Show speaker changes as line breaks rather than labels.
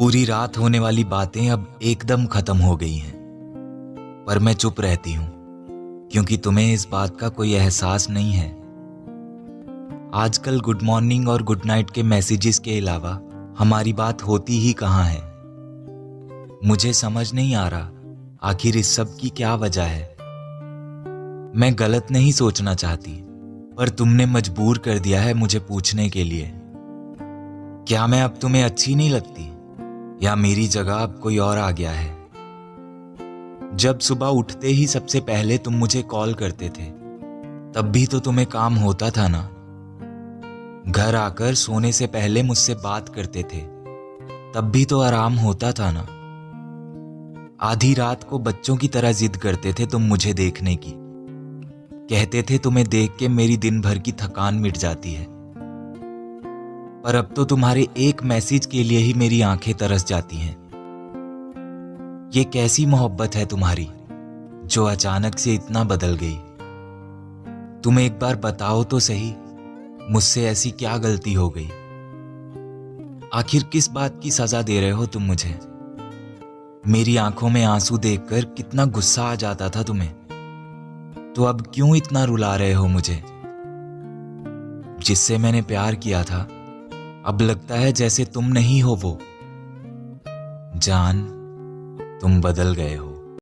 पूरी रात होने वाली बातें अब एकदम खत्म हो गई हैं, पर मैं चुप रहती हूँ क्योंकि तुम्हें इस बात का कोई एहसास नहीं है। आजकल गुड मॉर्निंग और गुड नाइट के मैसेजेस के अलावा हमारी बात होती ही कहाँ है। मुझे समझ नहीं आ रहा आखिर इस सब की क्या वजह है। मैं गलत नहीं सोचना चाहती, पर तुमने मजबूर कर दिया है मुझे पूछने के लिए। क्या मैं अब तुम्हें अच्छी नहीं लगती, या मेरी जगह अब कोई और आ गया है? जब सुबह उठते ही सबसे पहले तुम मुझे कॉल करते थे, तब भी तो तुम्हें काम होता था ना। घर आकर सोने से पहले मुझसे बात करते थे, तब भी तो आराम होता था ना। आधी रात को बच्चों की तरह जिद करते थे तुम मुझे देखने की, कहते थे तुम्हें देख के मेरी दिन भर की थकान मिट जाती है। पर अब तो तुम्हारे एक मैसेज के लिए ही मेरी आंखें तरस जाती हैं। ये कैसी मोहब्बत है तुम्हारी जो अचानक से इतना बदल गई? तुम एक बार बताओ तो सही, मुझसे ऐसी क्या गलती हो गई? आखिर किस बात की सजा दे रहे हो तुम मुझे? मेरी आंखों में आंसू देखकर कितना गुस्सा आ जाता था तुम्हें, तो अब क्यों इतना रुला रहे हो मुझे? जिससे मैंने प्यार किया था, अब लगता है जैसे तुम नहीं हो वो। जान, तुम बदल गए हो।